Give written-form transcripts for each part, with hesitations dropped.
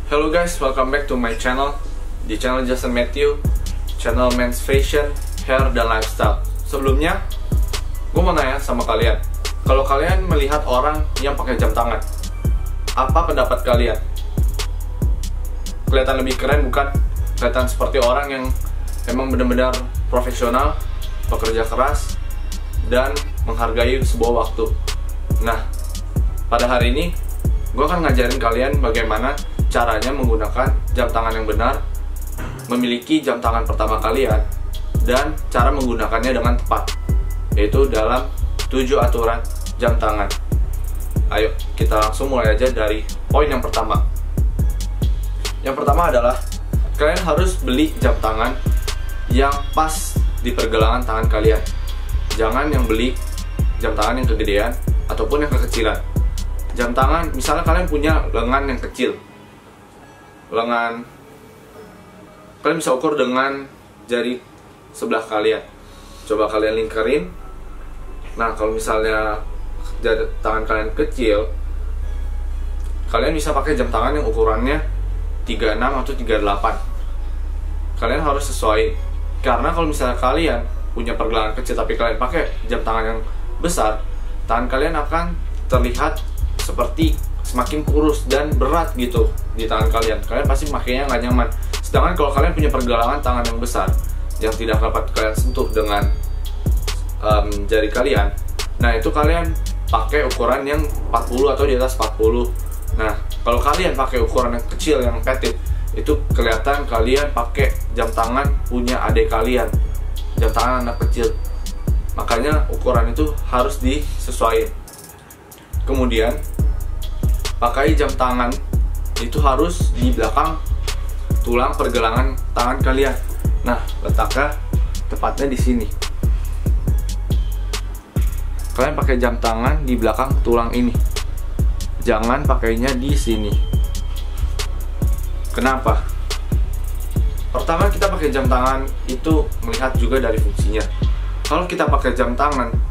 Hello guys, welcome back to my channel. Di channel Justin Matthew, channel Men's Fashion, Hair, dan Lifestyle. Sebelumnya, gue mau nanya sama kalian, kalau kalian melihat orang yang pakai jam tangan, apa pendapat kalian? Kelihatan lebih keren bukan? Kelihatan seperti orang yang emang benar-benar profesional, pekerja keras, dan menghargai sebuah waktu. Nah, pada hari ini gue akan ngajarin kalian bagaimana caranya menggunakan jam tangan yang benar, memiliki jam tangan pertama kalian, dan cara menggunakannya dengan tepat, yaitu dalam 7 aturan jam tangan. Ayo kita langsung mulai aja dari poin yang pertama. Yang pertama adalah kalian harus beli jam tangan yang pas di pergelangan tangan kalian. Jangan yang beli jam tangan yang kegedean ataupun yang kekecilan. Jam tangan, misalnya kalian punya lengan yang kecil, lengan kalian bisa ukur dengan jari sebelah kalian. Coba kalian lingkarin. Nah, kalau misalnya jari tangan kalian kecil, kalian bisa pakai jam tangan yang ukurannya 36 atau 38. Kalian harus sesuai, karena kalau misalnya kalian punya pergelangan kecil tapi kalian pakai jam tangan yang besar, tangan kalian akan terlihat seperti semakin kurus dan berat gitu di tangan kalian. Kalian pasti makainya nggak nyaman. Sedangkan kalau kalian punya pergelangan tangan yang besar yang tidak dapat kalian sentuh dengan jari kalian, nah itu kalian pakai ukuran yang 40 atau di atas 40. Nah, kalau kalian pakai ukuran yang kecil, yang petit, itu kelihatan kalian pakai jam tangan punya adik kalian, jam tangan anak kecil. Makanya ukuran itu harus disesuaikan. Kemudian pakai jam tangan itu harus di belakang tulang pergelangan tangan kalian. Nah, letaknya tepatnya di sini. Kalian pakai jam tangan di belakang tulang ini. Jangan pakainya di sini. Kenapa? Pertama, kita pakai jam tangan itu melihat juga dari fungsinya. Kalau kita pakai jam tangan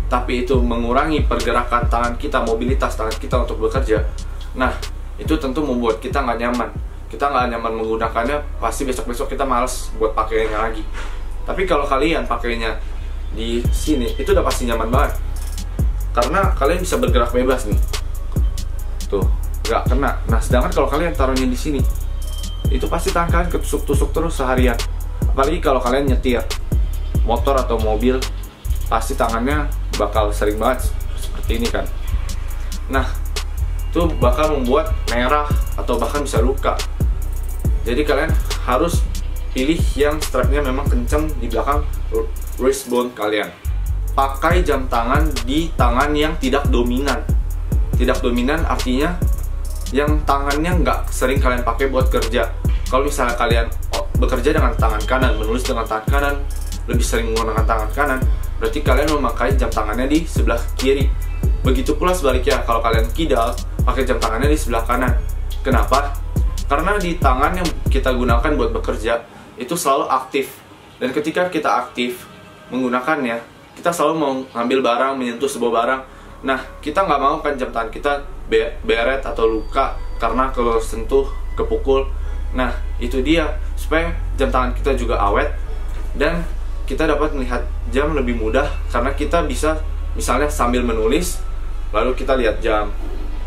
tapi itu mengurangi pergerakan tangan kita, mobilitas tangan kita untuk bekerja, nah itu tentu membuat kita nggak nyaman. Kita nggak nyaman menggunakannya, pasti besok-besok kita males buat pakainya lagi. Tapi kalau kalian pakainya di sini, itu udah pasti nyaman banget, karena kalian bisa bergerak bebas nih. Tuh, nggak kena. Nah, sedangkan kalau kalian taruhnya di sini, itu pasti tangan kalian ketusuk-tusuk terus seharian. Apalagi kalau kalian nyetir motor atau mobil, pasti tangannya bakal sering banget seperti ini kan. Nah, itu bakal membuat merah atau bahkan bisa luka. Jadi kalian harus pilih yang strapnya memang kenceng di belakang wrist bone kalian. Pakai jam tangan di tangan yang tidak dominan. Tidak dominan artinya yang tangannya nggak sering kalian pakai buat kerja. Kalau misalnya kalian bekerja dengan tangan kanan, menulis dengan tangan kanan, lebih sering menggunakan tangan kanan, berarti kalian memakai jam tangannya di sebelah kiri. Begitu pula sebaliknya, kalau kalian kidal, pakai jam tangannya di sebelah kanan. Kenapa? Karena di tangan yang kita gunakan buat bekerja itu selalu aktif. Dan ketika kita aktif menggunakannya, kita selalu mau ngambil barang, menyentuh sebuah barang. Nah, kita nggak mau kan jam tangan kita beret atau luka karena kalau sentuh, kepukul. Nah, itu dia, supaya jam tangan kita juga awet dan kita dapat melihat jam lebih mudah, karena kita bisa misalnya sambil menulis lalu kita lihat jam,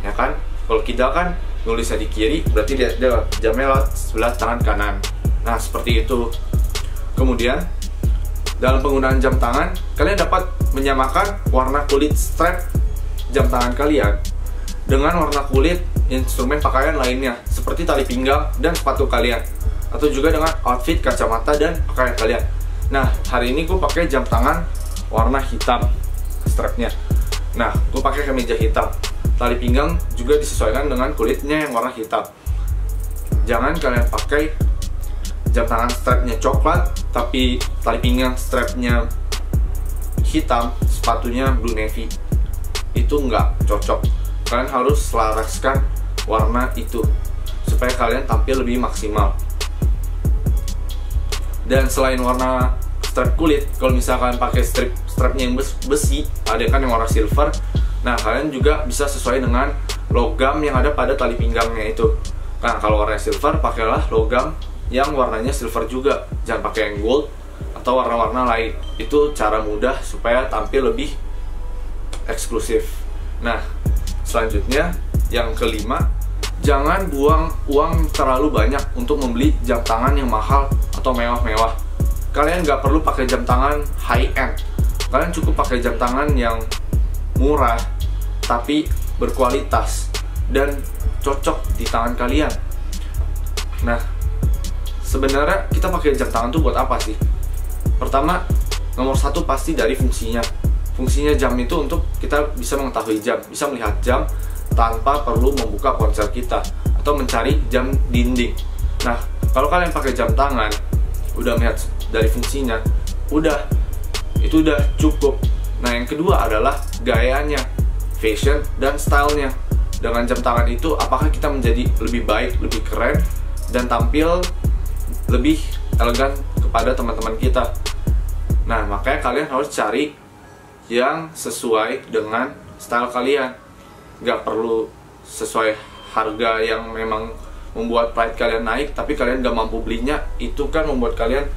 ya kan? Kalau kita kan nulisnya di kiri, berarti lihat jamnya lewat sebelah tangan kanan. Nah, seperti itu. Kemudian dalam penggunaan jam tangan, kalian dapat menyamakan warna kulit strap jam tangan kalian dengan warna kulit instrumen pakaian lainnya, seperti tali pinggang dan sepatu kalian, atau juga dengan outfit, kacamata, dan pakaian kalian. Nah, hari ini gue pakai jam tangan warna hitam strapnya. Nah, gue pakai kemeja hitam. Tali pinggang juga disesuaikan dengan kulitnya yang warna hitam. Jangan kalian pakai jam tangan strapnya coklat, tapi tali pinggang strapnya hitam, sepatunya blue navy. Itu nggak cocok. Kalian harus selaraskan warna itu supaya kalian tampil lebih maksimal. Dan selain warna strap kulit, kalau misalkan pakai strapnya yang besi, ada kan yang warna silver. Nah, kalian juga bisa sesuai dengan logam yang ada pada tali pinggangnya itu. Nah, kalau warnanya silver, pakailah logam yang warnanya silver juga. Jangan pakai yang gold atau warna-warna lain. Itu cara mudah supaya tampil lebih eksklusif. Nah, selanjutnya yang kelima, jangan buang uang terlalu banyak untuk membeli jam tangan yang mahal atau mewah-mewah. Kalian nggak perlu pakai jam tangan high-end. Kalian cukup pakai jam tangan yang murah tapi berkualitas dan cocok di tangan kalian. Nah, sebenarnya kita pakai jam tangan tuh buat apa sih? Pertama, nomor satu pasti dari fungsinya. Fungsinya jam itu untuk kita bisa mengetahui jam, bisa melihat jam tanpa perlu membuka ponsel kita atau mencari jam dinding. Nah, kalau kalian pakai jam tangan, udah melihat dari fungsinya, itu udah cukup. Nah, yang kedua adalah gayanya, fashion, dan stylenya. Dengan jam tangan itu, apakah kita menjadi lebih baik, lebih keren, dan tampil lebih elegan kepada teman-teman kita. Nah, makanya kalian harus cari yang sesuai dengan style kalian. Gak perlu sesuai harga yang memang membuat pride kalian naik, tapi kalian gak mampu belinya. Itu kan membuat kalian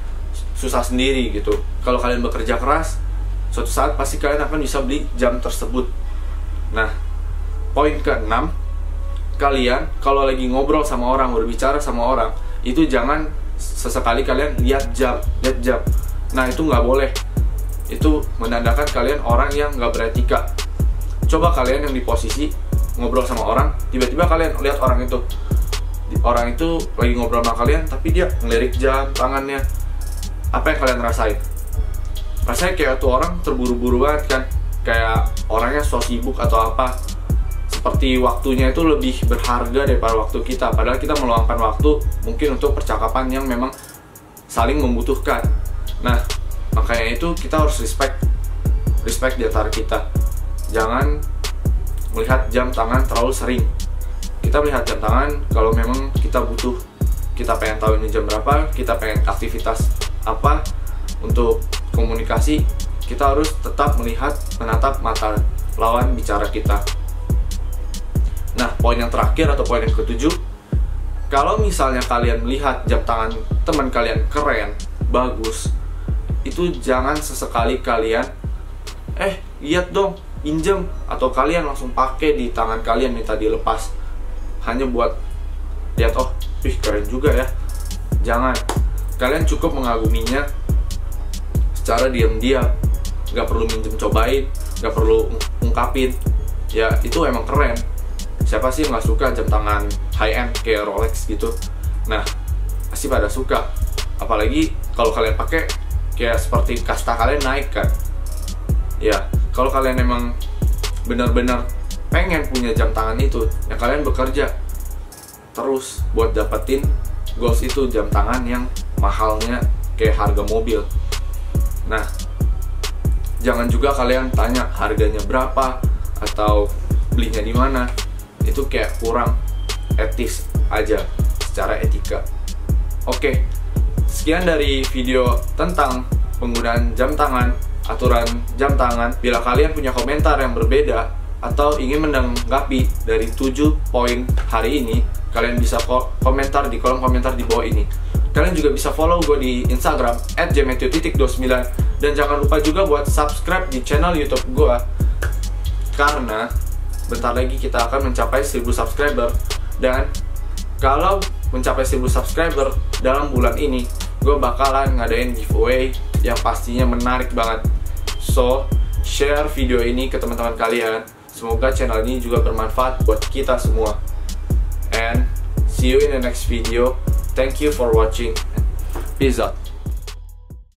susah sendiri gitu. Kalau kalian bekerja keras, suatu saat pasti kalian akan bisa beli jam tersebut. Nah, poin ke-6, kalian kalau lagi ngobrol sama orang, berbicara sama orang, itu jangan sesekali kalian lihat jam. Nah, itu nggak boleh. Itu menandakan kalian orang yang nggak beretika. Coba kalian yang di posisi ngobrol sama orang, tiba-tiba kalian lihat orang itu lagi ngobrol sama kalian, tapi dia ngelirik jam tangannya. Apa yang kalian rasain? Rasanya kayak tuh orang terburu-buru banget kan, kayak orangnya so sibuk atau apa, seperti waktunya itu lebih berharga daripada waktu kita, padahal kita meluangkan waktu mungkin untuk percakapan yang memang saling membutuhkan. Nah, makanya itu kita harus respect di antara kita. Jangan melihat jam tangan terlalu sering. Kita melihat jam tangan kalau memang kita butuh, kita pengen tahu ini jam berapa, kita pengen aktivitas apa, untuk komunikasi, kita harus tetap menatap mata lawan bicara kita. Nah, poin yang terakhir atau poin yang ke-7, kalau misalnya kalian melihat jam tangan teman kalian keren, bagus, itu jangan sesekali kalian lihat dong, pinjam, atau kalian langsung pakai di tangan kalian, minta dilepas hanya buat lihat, oh keren juga ya. Jangan. Kalian cukup mengaguminya secara diam-diam, nggak perlu minjem cobain, nggak perlu ungkapin. Ya, itu emang keren. Siapa sih yang nggak suka jam tangan high-end kayak Rolex gitu? Nah, pasti pada suka. Apalagi kalau kalian pakai kayak seperti kasta kalian naik kan. Ya, kalau kalian emang benar-benar pengen punya jam tangan itu, ya kalian bekerja terus buat dapetin goals itu, jam tangan yang mahalnya kayak harga mobil. Nah, jangan juga kalian tanya harganya berapa atau belinya di mana. Itu kayak kurang etis aja secara etika. Oke, sekian dari video tentang penggunaan jam tangan, aturan jam tangan. Bila kalian punya komentar yang berbeda atau ingin menanggapi dari 7 poin hari ini, kalian bisa komentar di kolom komentar di bawah ini. Kalian juga bisa follow gue di Instagram @jmatthew_29, dan jangan lupa juga buat subscribe di channel YouTube gue, karena bentar lagi kita akan mencapai 1000 subscriber. Dan kalau mencapai 1000 subscriber dalam bulan ini, gue bakalan ngadain giveaway yang pastinya menarik banget. So, share video ini ke teman-teman kalian. Semoga channel ini juga bermanfaat buat kita semua. And see you in the next video. Thank you for watching. Peace out.